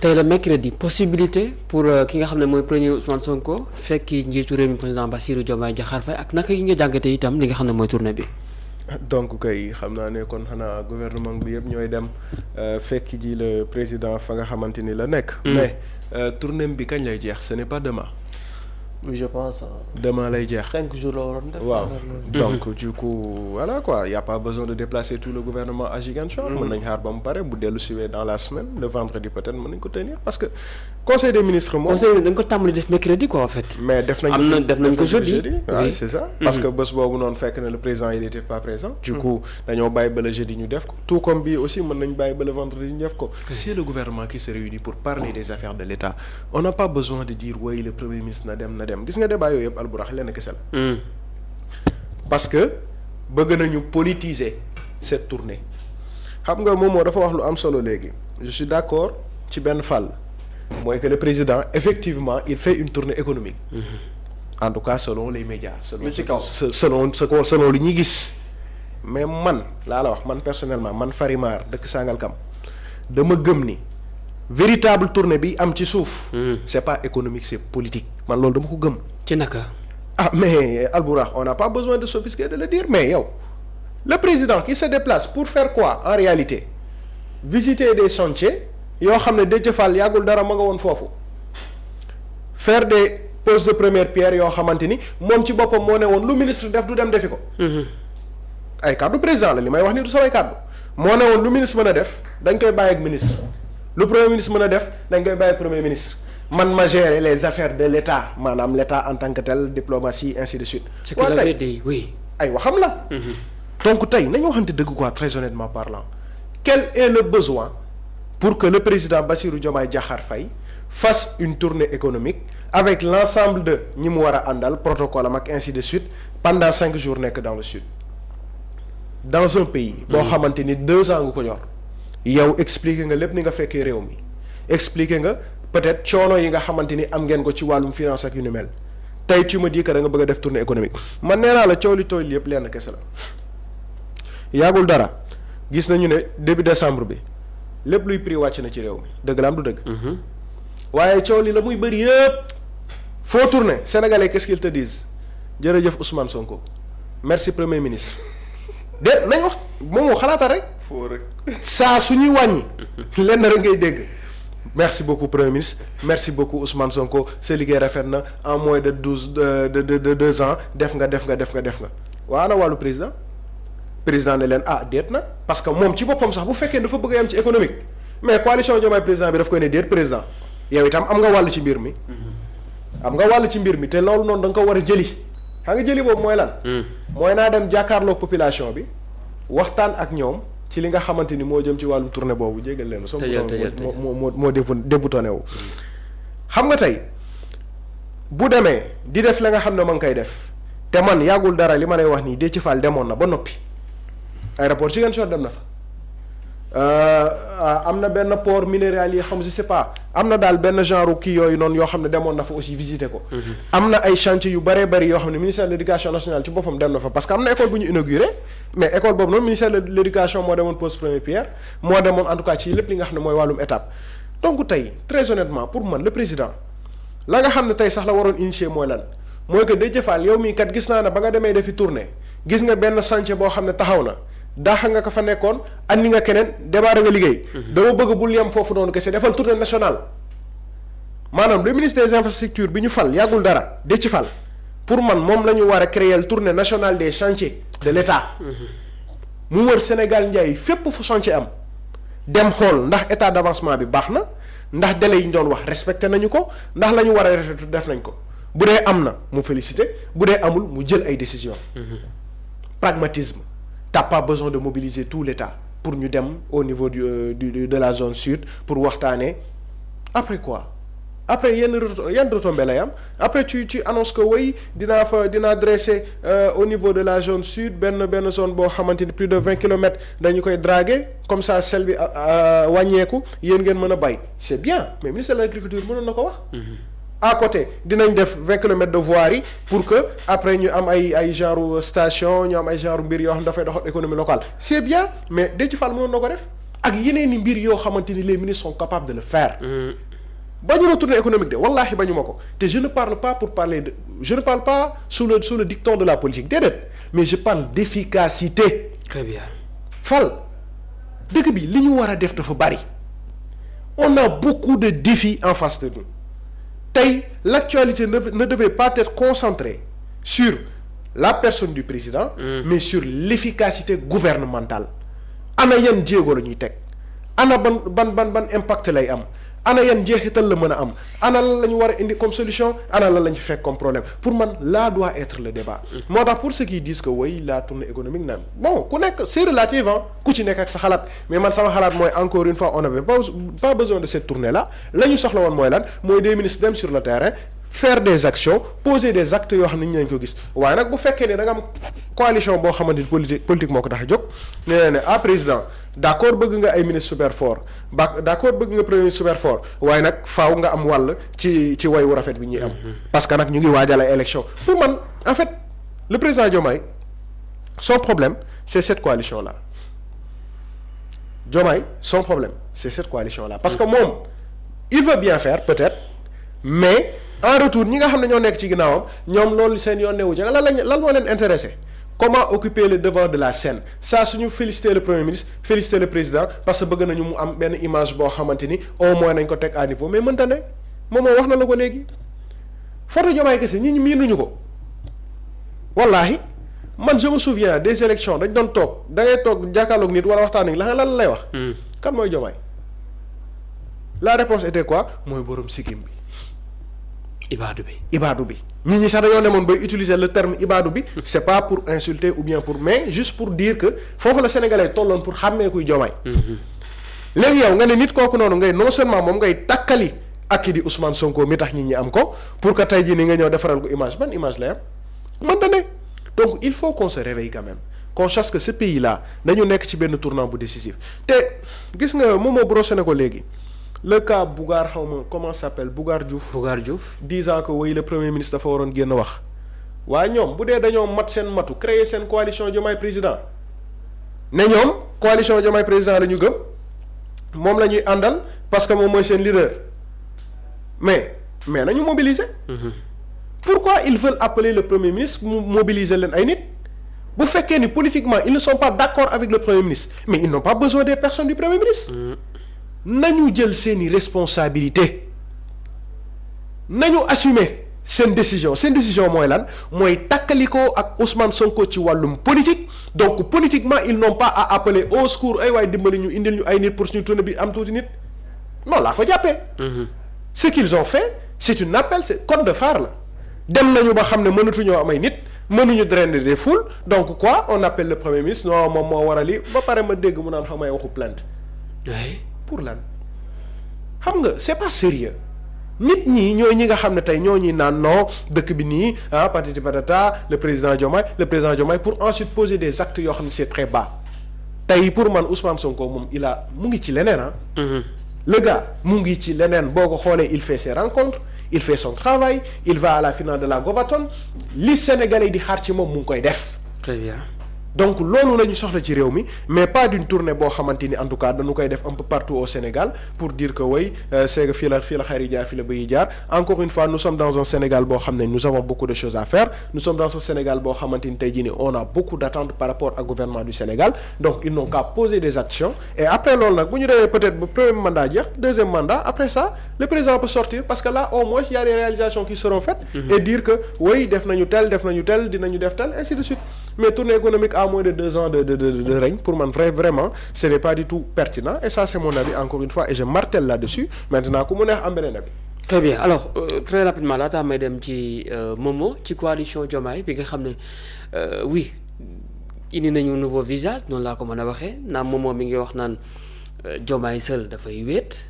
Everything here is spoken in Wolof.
tey la mercredi possibilité pour ki nga xam ne mooy premier Ousmane Sonko fekki njiitu réew mi président Bassirou Diomaye Diakhar Faye ak naka yi nga jàngatee itam li nga xam ne mooy tournée bi. donc kay xam naa ne kon xanaa gouvernement bi yëpp ñooy dem fekki ji le président fa nga xamante ni la nekk. mais tournée bi kañ lay jeex ce n'est pas demain. oui je pense. demain lay jeex. 5 jours la waroon def. waaw donc du coup voilà quoi y a pas besoin de déplacer tout le gouvernement à Ziguinchor. mën nañ xaar ba mu pare bu dellu siwee dans la semaine le vendredi peut-être mën nañ ko tenir parce que conseil des ministres moom. conseil bi dañ ko tàmbali def mercredi quoi en fait. mais def nañ ko jeudi oui c'est ça. parce que bés boobu noonu fekk na le président il était pas présent. du coup dañoo bàyyi ba le jeudi ñu def ko. tout comme bii aussi mën nañ bàyyi ba le vendredi ñu def ko. c'est le gouvernement qui se réunit pour parler des affaires de l'État on n'a pas besoin de dire oui le premier ministre na dem gis nga débat yooyu yëpp alburax lenn kese la. parce que bëgg nañu politiser cette tournée. xam nga moom moo dafa wax lu am solo léegi je suis d'accord ci benn fàll mooy que le président effectivement il fait une tournée économique. en tout cas selon les médias. selon lu ñuy gis. mais man laa la wax man personnellement man Farimar dëkk Sangalkam dama gëm ni véritable tournée bi am ci suuf. c'est pas économique c'est politique man loolu dama ko gëm. ci naka. mais Albourakh on n'a pas besoin de s'offusquer de le dire mais yow le président qui se déplace pour faire quoi en réalité visiter des chantiers yoo xam ne Déthié Fall yàggul dara ma nga woon foofu faire des poses de première pierre yoo xamante ni moom ci boppam moo ne woon lu ministre def du dem defi ko. ay kàddu président la li may wax ni du samay kàddu moo ne woon lu ministre mën a def dañ koy bàyyi ak ministre lu premier ministre mën a def dañ koy bàyyi ak premier ministre. man ma gérer les affaires de l'État maanaam l'État en tant que tel diplomatie ainsi de suite. c'est que la vérité oui. ay waxam la. donc tey nañu waxante dëgg quoi très honnêtement parlant. quel est le besoin pour que le président Bassirou Diomaye Diakhar Faye fasse une tournée économique avec l'ensemble de ñi mu war a àndal protocole am ak ainsi de suite pendant 5 jours nekk dans le sud. dans un pays. boo xamante ni 2 ans nga ko yor. yow expliquer nga lépp ni nga fekkee réew mi expliquer nga. peut-être coono yi nga xamante ni am ngeen ko ci wàllum finance ak yu ni mel tey tu me dis que da nga bëgg a def tournée économique man nee naa la coow li tooy li yëpp lenn kese la yàggul dara gis nañu ne début décembre bi lépp luy prix wàcc na ci réew mi dëgg la am du dëgg. waaye coow li la muy bëri yëpp foo tourner sénégalais qu'est-ce qu'ils te disent jërëjëf Ousmane Sonko merci premier ministre de nañ wax moom moo xalaatal rek. foo rek saa su ñuy wàññi lenn rek ngay dégg. merci beaucoup premier ministre merci beaucoup Ousmane Sonko sa liggéey rafet na en moins de 2 ans def nga waa ana wàllu président ne leen déet nag parce que moom ci boppam sax bu fekkee dafa bëgg a yam ci économique mais coalition Diomaye président bi daf koy ne déet président yow itam am nga wàll ci mbir mi. am nga wàll ci mbir mi te loolu noonu da nga ko war a jëli xam nga jëli boobu mooy lan. mooy naa dem jàkkaarloog population bi waxtaan ak ñoom. ci li nga xamante ni moo jëm ci wàllum tournée boobu jégal leen so moo débutonné wu xam nga tey bu demee di def la nga xam ne ma ngi koy def te man yàggul dara li ma lay wax nii Déthié Fall demoon na ba noppi aéroport Ziguinchor dem na fa am na benn port minéralier yi xam je sais pas am na daal benn genre kii yooyu noonu yoo xam ne demoon na fa aussi visiter ko am na ay chantier yu bëree bëri yoo xam ne ministère de l'éducation nationale ci boppam dem na fa parce que am na école bu ñu inauguré mais école boobu noonu ministère de l'éducation moo demoon pose première pierre moo demoon en tout cas ci lépp li nga xam ne mooy wàllum étape donc tey très honnêtement pour man le président la nga xam ne tey sax la waroon initier mooy lan mooy que Déthié Fall yow mii kat gis naa ne ba nga demee defi tournée gis nga benn chantier boo xam ne taxaw na daax nga ko fa nekkoon andi nga keneen démarré nga liggéey. dama bëgg bul yem foofu noonu kese defal tournée nationale. maanaam le ministre des infrastructures bi ñu fal yàggul dara Déthié Fall pour man moom la ñu war a créer tournée nationale des chantiers de l'État. mu wër Sénégal njaay fépp fu chantier am. dem xool ndax état d'avancement bi baax na ndax délai yi ñu doon wax respecté nañu ko ndax la ñu war a def nañ ko bu dee am na mu félicité bu dee amul mu jël ay décisions. pragmatisme. T'as pas besoin de mobiliser tout l'État pour ñu dem au niveau de la zone sud pour waxtaanee après quoi après yenn retombées lay am après tu annonces que oui dinaa dresser au niveau de la zone sud benn zone boo xamante ni plus de 20 kilomètres dañu koy draguer comme ça sel bi wàññeeku yéen ngeen mën a bay c'est bien mais ministre de l'agriculture mënoon na ko wax. à côté dinañ def 20 kilomètres de voirie pour que après ñu am ay genre station ñu am ay genre mbir yoo xam ne dafay doxal économie locale c'est bien mais Déthié Fall mënoon na ko def ak yeneen i mbir yoo xamante ni les ministres sont capables de le faire. bañu ma tournée économique de wallaahi bañu ma ko te je ne parle pas pour parler de je ne parle pas sous le dicton de la politique déedéet mais je parle d'efficacité. Très bien. Fall dëkk bi li ñu war a def dafa bari on a beaucoup de défis en face de nous tey l'actualité ne devait pas être concentrée sur la personne du président. Mais sur l'efficacité gouvernementale. ana yan jéego la ñuy teg ana ban impact lay am ana yan jeexital la mën a am ana lan la ñu war a indi comme solution ana lan la ñu fekk comme problème pour man là doit être le débat. moo tax pour ceux qui disent que oui la tournée économique naan bon ku nekk c'est relatif ku ci nekk ak sa xalaat mais man sama xalaat mooy encore une fois on n'avait pas besoin de cette tournée là la ñu soxla woon mooy lan mooy des ministres dem sur le terrain. faire des actions poser des actes yoo xam ne ñu nañ ko gis waaye nag bu fekkee ne da nga am coalition boo xamante ni politique moo ko tax a jóg nee ne président d'accord bëgg nga ay ministre super fort d'accord bëgg nga premier ministre super fort waaye nag faaw nga am wàll ci way wu rafet bi ñuy am parce que nag ñu ngi waajal ay élection pour man en fait le président Diomaye son problème c'est cette coalition là Diomaye son problème c'est cette coalition là parce que moom il veut bien faire peut-être mais en retour ñi nga xam ne ñoo nekk ci ginnaawam ñoom loolu seen yoon newu ci lan moo leen intéressé comment occuper le devant de la scène ça suñu féliciter le premier ministre féliciter le président parce que bëgg nañu mu am benn image boo xamante ni au moins nañ ko teg à niveau mais mënta ne moom moo wax na la ko léegi photo Diomaye kese nit ñi miinuñu ko wallaahi man je me souviens des élections dañ doon toog da ngay toog jàkkaarloog nit wala waxtaan ak lan lay wax. kan mooy Diomaye la réponse était quoi mooy borom sikkim bi. ibaadu bi nit ñi sax dañoo demoon bay utiliser le terme ibaadu bi c'est pas pour insulter ou bien pour mais juste pour dire que foofu la sénégalais tolloon pour xàmmee kuy Diomaye léegi yow nga ne nit kooku noonu ngay non seulement moom ngay takkali ak ki di Ousmane Sonko mi tax nit ñi am ko pour que tey jii ni nga ñëw defaral ko image ban image lay am mënta ne donc il faut qu'on se réveille quand même qu'on sache que ce pays là dañu nekk ci benn tournant bu décisif te gis nga moom moo brossé na ko léegi le cas Bougar xaw ma comment ça s'appelle Bougar Diouf disant que oui le premier ministre dafa waroon génn wax waaye ñoom bu dee dañoo mat seen matu créer seen coalition Diomaye président ne ñoom coalition Diomaye président la ñu gëm moom la ñuy àndal parce que moom mooy seen leader mais nañu mobiliser. Pourquoi ils veulent appeler le premier ministre mu mobiliser leen ay nit bu fekkee ni politiquement ils ne sont pas d'accord avec le premier ministre mais ils n'ont pas besoin des personnes du premier ministre. nañu jël seeni responsabilité nañu assumer seen décision mooy lan mooy takkalikoo ak Ousmane Sonko ci wàllum politique donc politiquement ils n'ont pas à appeler au secours ay waay dimbali ñu indil ñu ay nit pour suñu tournée bi am tuuti nit non laa ko jàppee. Ce qu'ils ont fait c'est un appel c'est code de phare la dem nañu ba xam ne mënatuñoo am ay nit mënuñu drainer des foules donc quoi on appelle le premier ministre non moom moo war a lii ba pare ma dégg mu naan xam may waxu plainte. pour lan xam nga c'est pas sérieux nit ñi ñooy ñi nga xam ne tey ñoo ñuy naan non dëkk bi nii patati patata le président Diomaye pour ensuite poser des actes yoo xam ne c'est très bas tey pour man Ousmane Sonko moom mu ngi ci leneen le gars mu ngi ci leneen boo ko xoolee il fait ses rencontres il fait son travail il va à la finale de la Govaton li Sénégalais di xaar ci moom mu ngi koy def. Très bien. donc loolu la ñu soxla ci réew mi mais pas d'une tournée boo xamante ni en tout cas dañu koy def un peu partout au Sénégal pour dire que oui c'est que fii la xar yi jaar fii la bëy yi jaar encore une fois nous sommes dans un Sénégal boo xam ne nous avons beaucoup de choses à faire nous sommes dans un Sénégal boo xamante ni tey jii nii on a beaucoup d'attentes par rapport au gouvernement du Sénégal donc ils n'ont qu'à poser des actions et après loolu nag bu ñu demee peut-être ba premier mandat jeex deuxième mandat après ça le président peut sortir parce que là au moins il y a des réalisations qui seront faites et dire que oui def nañu tel dinañu def tel ainsi de suite mais tournée économique à moins de 2 ans de règne pour man vraiment ce n'est pas du tout pertinent et ça c'est mon avis encore une fois et je martèle là-dessus maintenant ku mu neex am beneen avis. Très bien alors très rapidement laataa may dem ci Momo ci coalition Diomaye bi nga xam ne oui indi nañu nouveau visage noonu laa ko mën a waxee naam Momo mi ngi wax naan Diomaye seul dafay wéet.